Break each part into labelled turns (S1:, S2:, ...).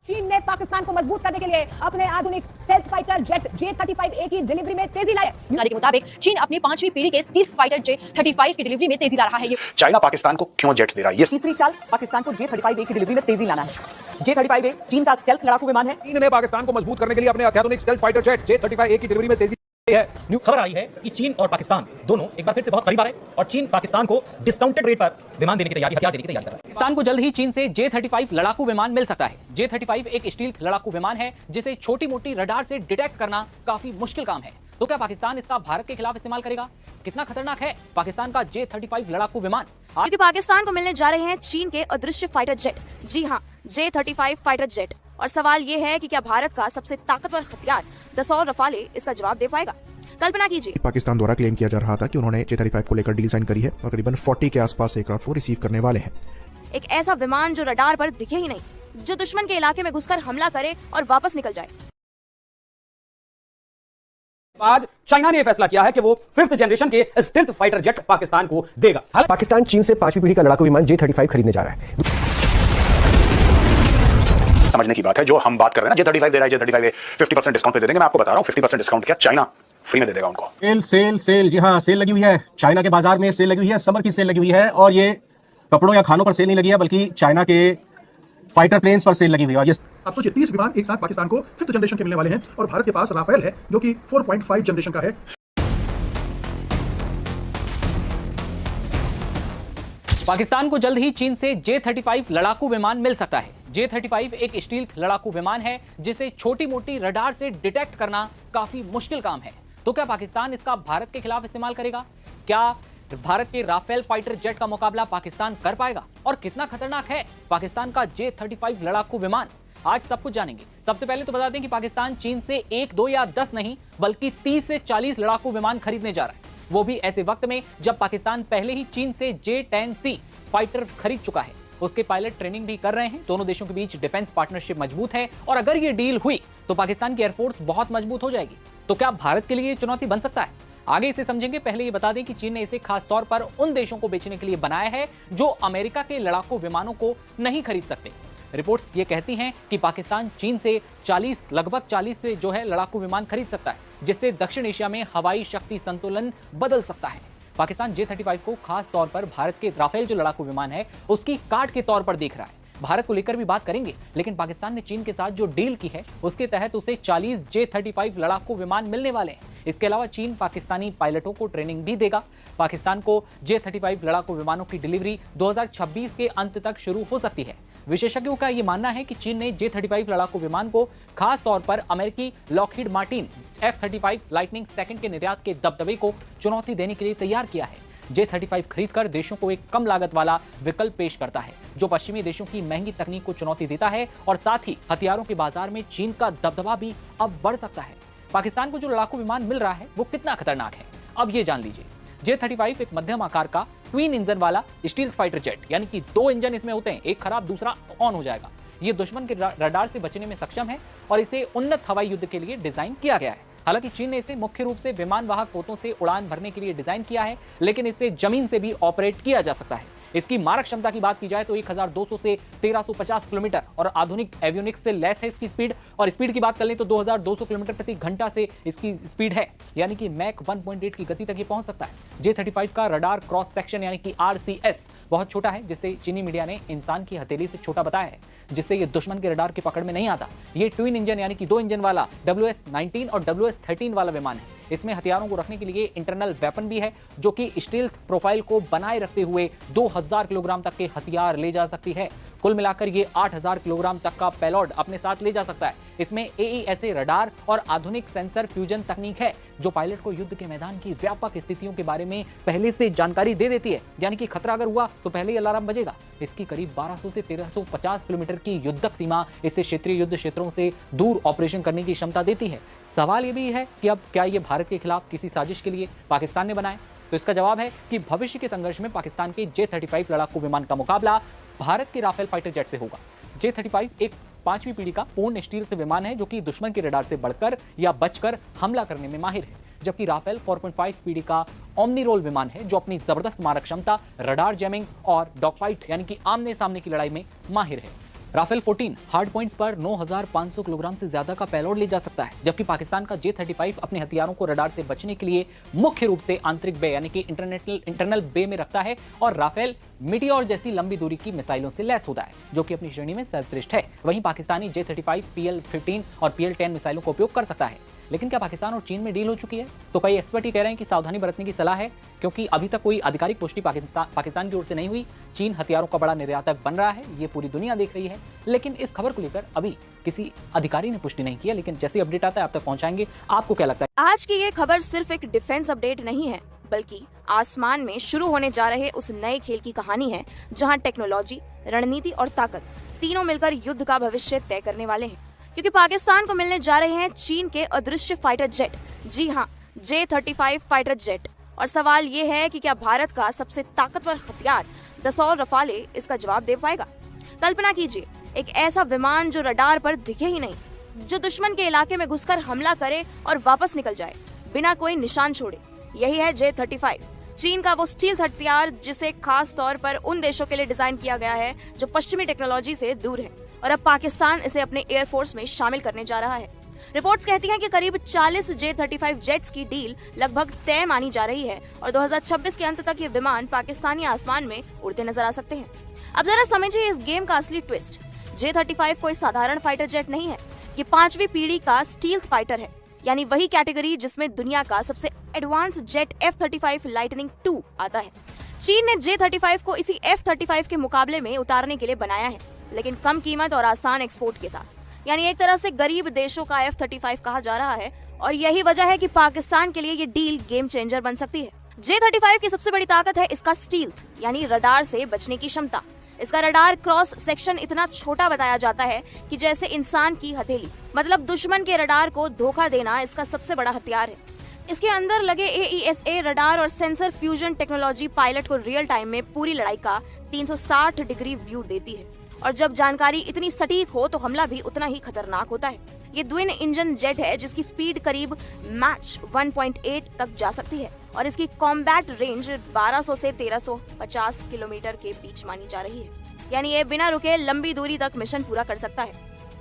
S1: चीन ने पाकिस्तान को मजबूत करने के लिए अपने आधुनिक स्टेल्थ फाइटर जेट J-35A की डिलीवरी में तेजी लाई है।
S2: जानकारी के मुताबिक चीन अपनी 5वीं पीढ़ी के स्टील्थ फाइटर J-35 की डिलीवरी में तेजी ला रहा है।
S3: चाइना पाकिस्तान को क्यों जेट्स दे रहा है? ये
S4: तीसरी चाल पाकिस्तान को J-35A की डिलीवरी में तेजी लाना है। J-35A चीन का स्टेल्थ लड़ाकू विमान है।
S5: चीन ने पाकिस्तान को मजबूत करने के लिए अपने अत्याधुनिक स्टेल्थ फाइटर जेट J-35A की डिलीवरी में तेजी है।
S6: न्यू खबर आई है कि चीन और पाकिस्तान दोनों एक बार फिर से बहुत करीब आ रहे हैं और चीन पाकिस्तान को डिस्काउंटेड रेट पर विमान देने की तैयारी, हथियार देने की तैयारी कर रहा है।
S7: पाकिस्तान को जल्द ही चीन से J-35 लड़ाकू विमान मिल सकता है। J-35 एक स्टील्थ लड़ाकू विमान है जिसे छोटी मोटी रडार से डिटेक्ट करना काफी मुश्किल काम है। तो क्या पाकिस्तान इसका भारत के खिलाफ इस्तेमाल करेगा? कितना खतरनाक है पाकिस्तान का J-35 लड़ाकू विमान?
S2: क्योंकि पाकिस्तान को मिलने जा रहे हैं चीन के अदृश्य फाइटर जेट, जी हाँ, J-35 फाइटर जेट। और सवाल ये है कि क्या भारत का सबसे ताकतवर हथियार दसौर रफाले इसका जवाब दे पाएगा? कल्पना कीजिए,
S8: पाकिस्तान द्वारा क्लेम किया जा रहा था कि उन्होंने J-35 को लेकर डील साइन करी है और करीबन 40 के आसपास एयरक्राफ्ट को रिसीव करने वाले हैं।
S2: एक ऐसा विमान जो रडार पर दिखे ही नहीं, जो दुश्मन के इलाके में घुसकर हमला करे और वापस निकल जाए।
S4: आज चाइना ने फैसला किया है कि वो 5th जनरेशन के स्टेल्थ फाइटर जेट पाकिस्तान को देगा।
S9: पाकिस्तान चीन से 5वीं पीढ़ी का लड़ाकू विमान J-35 खरीदने जा रहा है।
S3: समझने की बात है, जो हम बात कर रहे हैं ना, J-35 दे रहा है, J-35 50% डिस्काउंट पे दे देंगे। मैं आपको बता रहा हूँ 50% डिस्काउंट क्या चाइना फ्री में दे देगा उनको।
S9: सेल जी हाँ, सेल लगी हुई है। चाइना के बाजार में सेल लगी हुई है, समर की सेल लगी हुई है। और ये कपड़ों या खानों पर सेल नहीं लगी है, बल्कि चाइना के फाइटर प्लेन्स पर सेल लगी हुई है। और ये
S8: आप सोचिए 30 विमान एक साथ पाकिस्तान को 5th जनरेशन के मिलने वाले हैं और भारत के पास राफेल है जो कि 4.5 जनरेशन का है।
S7: पाकिस्तान को जल्द ही चीन से J-35 लड़ाकू विमान मिल सकता है। J-35 एक स्टील्थ लड़ाकू विमान है जिसे छोटी मोटी रडार से डिटेक्ट करना काफी मुश्किल काम है। तो क्या पाकिस्तान इसका भारत के खिलाफ इस्तेमाल करेगा? क्या भारत के राफेल फाइटर जेट का मुकाबला पाकिस्तान कर पाएगा? और कितना खतरनाक है पाकिस्तान का J-35 लड़ाकू विमान? आज सब कुछ जानेंगे। सबसे पहले तो बता दें कि पाकिस्तान चीन से 1, 2 या 10 नहीं, बल्कि 30 से 40 लड़ाकू विमान खरीदने जा रहा है, वो भी ऐसे वक्त में जब पाकिस्तान पहले ही चीन से J-10C फाइटर खरीद चुका है। उसके पायलट ट्रेनिंग भी कर रहे हैं। दोनों देशों के बीच डिफेंस पार्टनरशिप मजबूत है और अगर ये डील हुई तो पाकिस्तान की एयरफोर्स बहुत मजबूत हो जाएगी। तो क्या भारत के लिए ये चुनौती बन सकता है? आगे इसे समझेंगे। पहले ये बता दें कि चीन ने इसे खास तौर पर उन देशों को बेचने के लिए बनाया है जो अमेरिका के लड़ाकू विमानों को नहीं खरीद सकते। रिपोर्ट्स ये कहती हैं कि पाकिस्तान चीन से लगभग 40 से जो है लड़ाकू विमान खरीद सकता है, जिससे दक्षिण एशिया में हवाई शक्ति संतुलन बदल सकता है। पाकिस्तान J-35 को खास तौर पर भारत के राफेल जो लड़ाकू विमान है उसकी काट के तौर पर देख रहा है। भारत को लेकर भी बात करेंगे, लेकिन पाकिस्तान ने चीन के साथ जो डील की है उसके तहत उसे 40 J-35 लड़ाकू विमान मिलने वाले हैं। इसके अलावा चीन पाकिस्तानी पायलटों को ट्रेनिंग भी देगा। पाकिस्तान को J-35 लड़ाकू विमानों की डिलीवरी 2026 के अंत तक शुरू हो सकती है। विशेषज्ञों का यह मानना है कि चीन ने J-35 लड़ाकू विमान को खास तौर पर अमेरिकी Lockheed Martin F-35 lightning second के निर्यात के दबदबे को चुनौती देने के लिए तैयार किया है। J-35 खरीदकर देशों को एक कम लागत वाला विकल्प पेश करता है, जो पश्चिमी देशों की महंगी तकनीक को चुनौती देता है और साथ ही हथियारों के बाजार में चीन का दबदबा भी अब बढ़ सकता है। पाकिस्तान को जो लड़ाकू विमान मिल रहा है वो कितना खतरनाक है, अब ये जान लीजिए। J-35 एक मध्यम आकार का ट्विन इंजन वाला स्टील्थ फाइटर जेट, यानी कि 2 इंजन इसमें होते हैं, एक खराब दूसरा ऑन हो जाएगा। ये दुश्मन के रडार से बचने में सक्षम है और इसे उन्नत हवाई युद्ध के लिए डिजाइन किया गया है। हालांकि चीन ने इसे मुख्य रूप से विमान वाहक पोतों से उड़ान भरने के लिए डिजाइन किया है, लेकिन इसे जमीन से भी ऑपरेट किया जा सकता है। इसकी मारक क्षमता की बात की जाए तो 1200 से 1350 किलोमीटर और आधुनिक एवियोनिक्स से लैस है इसकी स्पीड। और स्पीड की बात कर लें तो 2200 किलोमीटर प्रति घंटा से इसकी स्पीड है, यानी कि मैक 1.8 की गति तक ये पहुंच सकता है। J-35 का रडार क्रॉस सेक्शन यानी कि RCS बहुत छोटा है, जिसे चीनी मीडिया ने इंसान की हथेली से छोटा बताया है, जिससे ये दुश्मन के रडार की पकड़ में नहीं आता। ये ट्विन इंजन यानी कि 2 इंजन वाला WS-19 और WS-13 वाला विमान है। इसमें हथियारों को रखने के लिए इंटरनल वेपन भी है, जो कि स्टील्थ प्रोफाइल को बनाए रखते हुए 2000 किलोग्राम तक के हथियार ले जा सकती है। कुल मिलाकर ये 8000 किलोग्राम तक का पेलोड अपने साथ ले जा सकता है। इसमें AESA रडार और आधुनिक सेंसर फ्यूजन तकनीक है, जो पायलट को युद्ध के मैदान की व्यापक स्थितियों के बारे में पहले से जानकारी दे देती है, यानी कि खतरा अगर हुआ तो पहले ही अलार्म बजेगा। इसकी करीब 1200 से 1350 किलोमीटर की युद्धक सीमा इसे क्षेत्रीय युद्ध क्षेत्रों से दूर ऑपरेशन करने की क्षमता देती है। सवाल ये भी है कि अब क्या ये भारत के खिलाफ किसी साजिश के लिए पाकिस्तान ने बनाए? तो इसका जवाब है कि भविष्य के संघर्ष में पाकिस्तान के J-35 लड़ाकू विमान का मुकाबला भारत के राफेल फाइटर जेट से होगा। J-35 एक 5वीं पीढ़ी का पूर्ण स्टील्थ विमान है, जो कि दुश्मन के रडार से बढ़कर या बचकर हमला करने में माहिर है, जबकि राफेल 4.5 पीढ़ी का ओमनी रोल विमान है, जो अपनी जबरदस्त मारक क्षमता, रडार जैमिंग और डॉग फाइट यानी कि आमने सामने की लड़ाई में माहिर है। राफेल 14 हार्ड पॉइंट्स पर 9,500 किलोग्राम से ज्यादा का पेलोड ले जा सकता है, जबकि पाकिस्तान का J-35 अपने हथियारों को रडार से बचने के लिए मुख्य रूप से आंतरिक बे यानी कि इंटरनल बे में रखता है, और राफेल मीटियोर जैसी लंबी दूरी की मिसाइलों से लैस होता है, जो कि अपनी श्रेणी में सर्वश्रेष्ठ है। वहीं पाकिस्तानी J-35 PL-15 और PL-10 मिसाइलों का उपयोग कर सकता है। लेकिन क्या पाकिस्तान और चीन में डील हो चुकी है? तो कई एक्सपर्ट ये कह रहे हैं कि सावधानी बरतने की सलाह है, क्योंकि अभी तक कोई आधिकारिक पुष्टि पाकिस्तान की ओर से नहीं हुई। चीन हथियारों का बड़ा निर्यातक बन रहा है, ये पूरी दुनिया देख रही है, लेकिन इस खबर को लेकर अभी किसी अधिकारी ने पुष्टि नहीं किया। लेकिन जैसे अपडेट आता है आप तक पहुंचाएंगे। आपको क्या लगता है?
S2: आज की ये खबर सिर्फ एक डिफेंस अपडेट नहीं है, बल्कि आसमान में शुरू होने जा रहे उस नए खेल की कहानी है, जहां टेक्नोलॉजी, रणनीति और ताकत तीनों मिलकर युद्ध का भविष्य तय करने वाले हैं। क्योंकि पाकिस्तान को मिलने जा रहे हैं चीन के अदृश्य फाइटर जेट, जी हाँ, J-35 फाइटर जेट। और सवाल ये है कि क्या भारत का सबसे ताकतवर हथियार दसौर रफाले इसका जवाब दे पाएगा? कल्पना कीजिए, एक ऐसा विमान जो रडार पर दिखे ही नहीं, जो दुश्मन के इलाके में घुसकर हमला करे और वापस निकल जाए बिना कोई निशान छोड़े। यही है J-35, चीन का वो स्टील्थ हथियार जिसे खास तौर पर उन देशों के लिए डिजाइन किया गया है जो पश्चिमी टेक्नोलॉजी से दूर है, और अब पाकिस्तान इसे अपने एयरफोर्स में शामिल करने जा रहा है। रिपोर्ट्स कहती हैं कि करीब 40 J-35 जेट्स की डील लगभग तय मानी जा रही है, और 2026 के अंत तक ये विमान पाकिस्तानी आसमान में उड़ते नजर आ सकते हैं। अब जरा समझिए इस गेम का असली ट्विस्ट। J-35 कोई साधारण फाइटर जेट नहीं है, ये 5वीं पीढ़ी का स्टील्थ फाइटर है, यानी वही कैटेगरी जिसमें दुनिया का सबसे एडवांस जेट F-35 लाइटनिंग 2 आता है। चीन ने J-35 को इसी F-35 के मुकाबले में उतारने के लिए बनाया है, लेकिन कम कीमत और आसान एक्सपोर्ट के साथ। यानी एक तरह से गरीब देशों का F-35 कहा जा रहा है, और यही वजह है कि पाकिस्तान के लिए ये डील गेम चेंजर बन सकती है। J-35 की सबसे बड़ी ताकत है इसका स्टील्थ यानी रडार से बचने की क्षमता। इसका रडार क्रॉस सेक्शन इतना छोटा बताया जाता है कि जैसे इंसान की हथेली, मतलब दुश्मन के रडार को धोखा देना इसका सबसे बड़ा हथियार है। इसके अंदर लगे AESA रडार और सेंसर फ्यूजन टेक्नोलॉजी पायलट को रियल टाइम में पूरी लड़ाई का 360 डिग्री व्यू देती है, और जब जानकारी इतनी सटीक हो तो हमला भी उतना ही खतरनाक होता है। ये ट्विन इंजन जेट है जिसकी स्पीड करीब मैच 1.8 तक जा सकती है, और इसकी कॉम्बैट रेंज 1200 से 1350 किलोमीटर के बीच मानी जा रही है, यानी ये बिना रुके लंबी दूरी तक मिशन पूरा कर सकता है।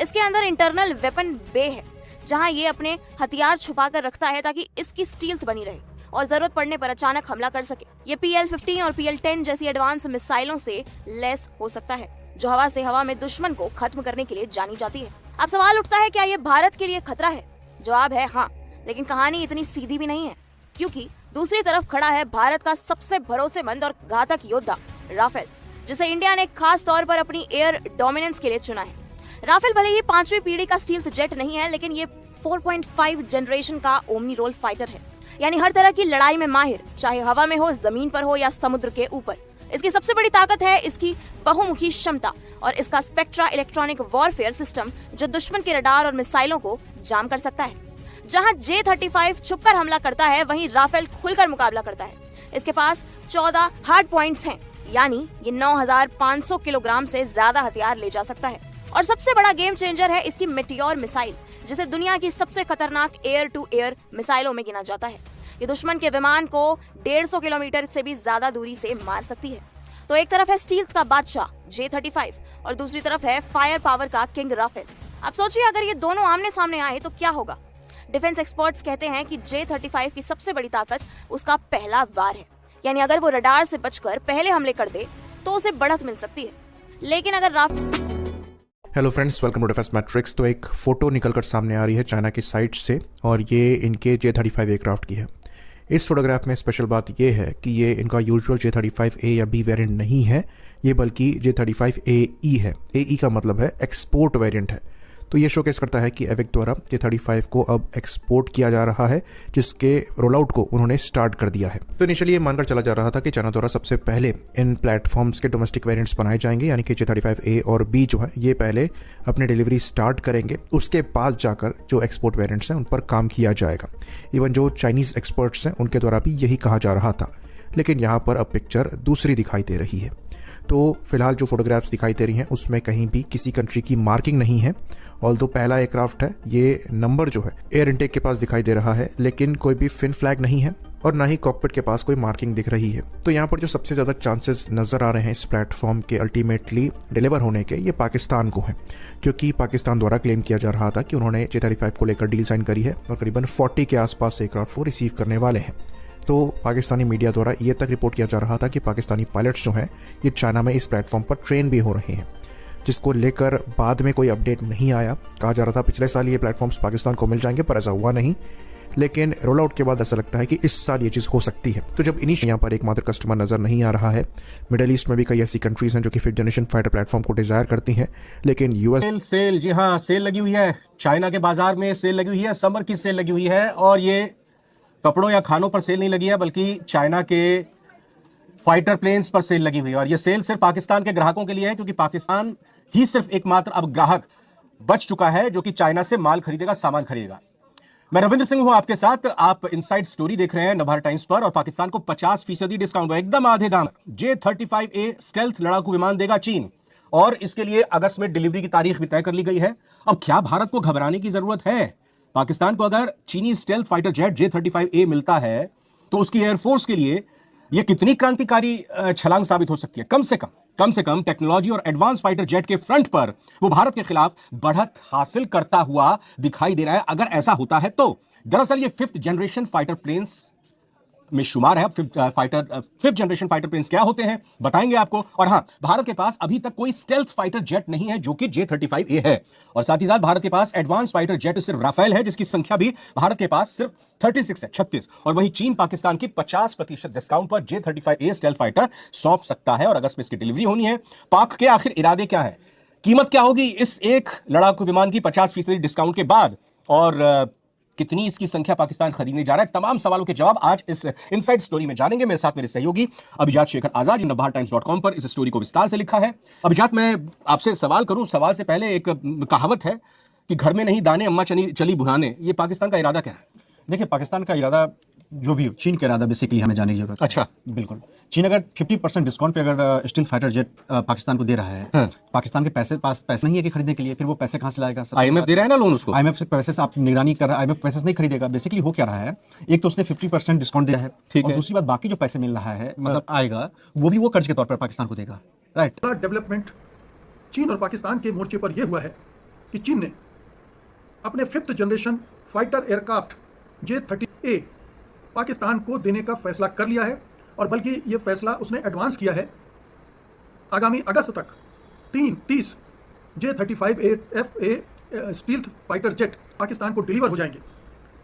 S2: इसके अंदर इंटरनल वेपन बे है, जहां ये अपने हथियार छुपा कर रखता है ताकि इसकी स्टील्थ बनी रहे और जरूरत पड़ने पर अचानक हमला कर सके। ये PL-15 और PL-10 जैसी एडवांस मिसाइलों से लैस हो सकता है, जो हवा से हवा में दुश्मन को खत्म करने के लिए जानी जाती है। अब सवाल उठता है, क्या ये भारत के लिए खतरा है? जवाब है हाँ, लेकिन कहानी इतनी सीधी भी नहीं है, क्योंकि दूसरी तरफ खड़ा है भारत का सबसे भरोसेमंद और घातक योद्धा राफेल, जिसे इंडिया ने खास तौर पर अपनी एयर डोमिनेंस के लिए चुना है। राफेल भले ही 5वीं पीढ़ी का स्टील्थ जेट नहीं है, लेकिन ये 4.5 जनरेशन का ओमनी रोल फाइटर है, यानी हर तरह की लड़ाई में माहिर, चाहे हवा में हो, जमीन पर हो या समुद्र के ऊपर। इसकी सबसे बड़ी ताकत है इसकी बहुमुखी क्षमता और इसका स्पेक्ट्रा इलेक्ट्रॉनिक वॉरफेयर सिस्टम, जो दुश्मन के रडार और मिसाइलों को जाम कर सकता है। जहां J-35 छुपकर हमला करता है, वहीं राफेल खुलकर मुकाबला करता है। इसके पास 14 हार्ड पॉइंट्स हैं, यानी ये 9,500 किलोग्राम से ज्यादा हथियार ले जा सकता है। और सबसे बड़ा गेम चेंजर है इसकी मेटियोर मिसाइल, जिसे दुनिया की सबसे खतरनाक एयर टू एयर मिसाइलों में गिना जाता है। ये दुश्मन के विमान को 150 किलोमीटर से भी ज्यादा दूरी से मार सकती है। तो एक तरफ है स्टील्थ का बादशाह J-35 और दूसरी तरफ है फायर पावर का किंग राफेल। अब सोचिए, अगर ये दोनों आमने सामने आए तो क्या होगा? डिफेंस एक्सपर्ट्स कहते हैं कि J-35 की सबसे बड़ी ताकत उसका पहला वार है, यानी अगर वो रडार से बचकर पहले हमले कर दे तो उसे बढ़त मिल सकती है। लेकिन अगर
S8: hello friends, welcome to defence matrix. तो एक फोटो निकलकर सामने आ रही है चाइना की साइट से, और ये इनके J-35 एयरक्राफ्ट की है। इस फोटोग्राफ में स्पेशल बात ये है कि ये इनका यूजुअल J-35A या B वेरिएंट नहीं है, ये बल्कि J-35AE है। AE का मतलब है एक्सपोर्ट वेरिएंट है। तो ये शोकेस करता है कि एविक द्वारा J-35 को अब एक्सपोर्ट किया जा रहा है, जिसके रोल आउट को उन्होंने स्टार्ट कर दिया है। तो इनिशियली ये मानकर चला जा रहा था कि चाइना द्वारा सबसे पहले इन प्लेटफॉर्म्स के डोमेस्टिक वेरिएंट्स बनाए जाएंगे, यानी कि J-35A और B जो है ये पहले अपने डिलीवरी स्टार्ट करेंगे, उसके बाद जाकर जो एक्सपोर्ट वेरिएंट्स हैं उन पर काम किया जाएगा। इवन जो चाइनीज़ एक्सपर्ट्स हैं उनके द्वारा भी यही कहा जा रहा था, लेकिन यहाँ पर अब पिक्चर दूसरी दिखाई दे रही है। तो फिलहाल जो फोटोग्राफ्स दिखाई दे रही हैं उसमें कहीं भी किसी कंट्री की मार्किंग नहीं है। ऑल्दो पहला एयरक्राफ्ट है, ये नंबर जो है एयर इनटेक के पास दिखाई दे रहा है, लेकिन कोई भी फिन फ्लैग नहीं है और ना ही कॉकपिट के पास कोई मार्किंग दिख रही है। तो यहाँ पर जो सबसे ज़्यादा चांसेस नज़र आ रहे हैं इस प्लेटफॉर्म के अल्टीमेटली डिलीवर होने के, ये पाकिस्तान को है, क्योंकि पाकिस्तान द्वारा क्लेम किया जा रहा था कि उन्होंने J-35 को लेकर डील साइन करी है और करीबन 40 के आसपास एयरक्राफ्ट को रिसीव करने वाले हैं। तो पाकिस्तानी मीडिया द्वारा ये तक रिपोर्ट किया जा रहा था कि पाकिस्तानी पायलट्स जो हैं ये चाइना में इस प्लेटफॉर्म पर ट्रेन भी हो रहे हैं, जिसको लेकर बाद में कोई अपडेट नहीं आया। कहा जा रहा था पिछले साल ये प्लेटफॉर्म्स पाकिस्तान को मिल जाएंगे, पर ऐसा हुआ नहीं। लेकिन रोल आउट के बाद ऐसा लगता है कि इस साल ये चीज़ हो सकती है। तो जब इनिशियल यहाँ पर एकमात्र कस्टमर नज़र नहीं आ रहा है, मिडिल ईस्ट में भी कई ऐसी कंट्रीज हैं जो कि 5th जनरेशन फाइटर प्लेटफॉर्म को डिज़ायर करती हैं, लेकिन यूएस
S9: सेल जी हाँ, सेल लगी हुई है। चाइना के बाजार में सेल लगी हुई है, समर की सेल लगी हुई है। और ये कपड़ों या खानों पर सेल नहीं लगी है, बल्कि चाइना के फाइटर प्लेन्स पर सेल लगी हुई है। और ये सेल सिर्फ पाकिस्तान के ग्राहकों के लिए है, क्योंकि पाकिस्तान ही सिर्फ एकमात्र अब ग्राहक बच चुका है जो कि चाइना से माल खरीदेगा, सामान खरीदेगा। मैं रविंद्र सिंह हूं आपके साथ। आप इनसाइड स्टोरी देख रहे हैं नवभारत टाइम्स पर। और पाकिस्तान को 50% डिस्काउंट, एकदम आधे दाम, J-35A स्टेल्थ लड़ाकू विमान देगा चीन, और इसके लिए अगस्त में डिलीवरी की तारीख भी तय कर ली गई है। अब क्या भारत को घबराने की जरूरत है? पाकिस्तान को अगर चीनी स्टेल्थ फाइटर जेट J-35A मिलता है तो उसकी एयरफोर्स के लिए यह कितनी क्रांतिकारी छलांग साबित हो सकती है। कम से कम टेक्नोलॉजी और एडवांस फाइटर जेट के फ्रंट पर वो भारत के खिलाफ बढ़त हासिल करता हुआ दिखाई दे रहा है। अगर ऐसा होता है तो दरअसल ये 5th जनरेशन फाइटर प्लेन्स में शुमार है। 5th जनरेशन फाइटर प्लेन्स क्या होते हैं बताएंगे आपको। और हां, भारत के पास अभी तक कोई स्टेल्थ फाइटर जेट नहीं है जो कि J-35A है। और साथ ही साथ भारत के पास एडवांस फाइटर जेट सिर्फ राफेल है, जिसकी संख्या भी भारत के पास सिर्फ 36 है, 36। और वहीं चीन पाकिस्तान की 50% डिस्काउंट पर J-35A स्टेल्थ फाइटर सौंप सकता है, और अगस्त में इसकी डिलीवरी होनी है। पाक के आखिर इरादे क्या है, कीमत क्या होगी इस एक लड़ाकू विमान की 50% डिस्काउंट के बाद, और कितनी इसकी संख्या पाकिस्तान खरीदने जा रहा है? तमाम सवालों के जवाब आज इस इनसाइड स्टोरी में जानेंगे। मेरे साथ मेरे सहयोगी अभिजात शेखर आजाद, नवभारतटाइम्स.com पर इस स्टोरी को विस्तार से लिखा है। अभिजात, मैं आपसे सवाल करूं, सवाल से पहले एक कहावत है कि घर में नहीं दाने अम्मा चली भुनाने, ये पाकिस्तान का इरादा क्या है?
S10: देखिए, पाकिस्तान का इरादा जो भी हो, चीन का इरादा बेसिकली हमें जानने की जरूरत है।
S9: अच्छा,
S10: बिल्कुल। चीन अगर 50% डिस्काउंट पे अगर स्टील फाइटर जेट पाकिस्तान को दे रहा है, पाकिस्तान के पास पैसे नहीं है कि खरीदने के लिए, फिर वो पैसे कहाँ से लाएगा?
S9: IMF दे रहा है ना लोन उसको।
S10: IMF से पैसे से आप निगरानी कर रहा है, IMF पैसे से नहीं खरीदेगा। बेसिकली हो क्या रहा है, एक तो उसने 50% डिस्काउंट दिया है, और दूसरी बात बाकी जो पैसे मिल रहा है, मतलब आएगा, वो भी वो कर्ज के तौर पर पाकिस्तान को देगा। राइट।
S11: डेवलपमेंट चीन और पाकिस्तान के मोर्चे पर यह हुआ है कि चीन ने अपने 5th generation fighter aircraft J-30A Pakistan को देने का फैसला कर लिया है, और बल्कि यह फैसला उसने एडवांस किया है। आगामी अगस्त तक 30 J-35A stealth fighter jet Pakistan को डिलीवर हो जाएंगे।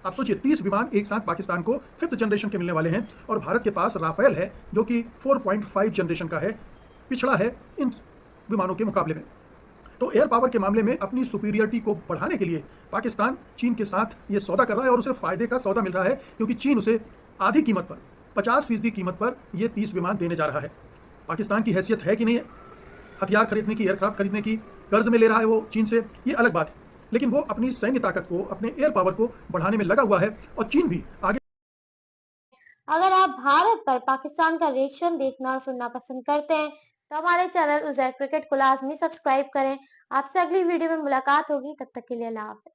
S11: आप सोचिए, 30 विमान एक साथ पाकिस्तान को 5th जनरेशन के मिलने वाले हैं, और भारत के पास राफेल है जो कि 4.5 जनरेशन का है, पिछड़ा है इन विमानों के मुकाबले में। तो एयर पावर के मामले में अपनी सुपीरियरिटी को बढ़ाने के लिए पाकिस्तान चीन के साथ ये सौदा कर रहा है, और उसे फायदे का सौदा मिल रहा है, क्योंकि चीन उसे आधी कीमत पर, 50% कीमत पर ये 30 विमान देने जा रहा है। पाकिस्तान की हैसियत है कि नहीं हथियार खरीदने की, एयरक्राफ्ट खरीदने की, कर्ज में ले रहा है वो चीन से, ये अलग बात है। लेकिन वो अपनी सैन्य ताकत को, अपने एयर पावर को बढ़ाने में लगा हुआ है, और चीन भी आगे।
S12: अगर आप भारत पर पाकिस्तान का रिएक्शन देखना और सुनना पसंद करते हैं तो हमारे चैनल उज़ैर क्रिकेट को लाजमी सब्सक्राइब करें। आपसे अगली वीडियो में मुलाकात होगी, तब तक के लिए अल्लाह हाफ़िज़।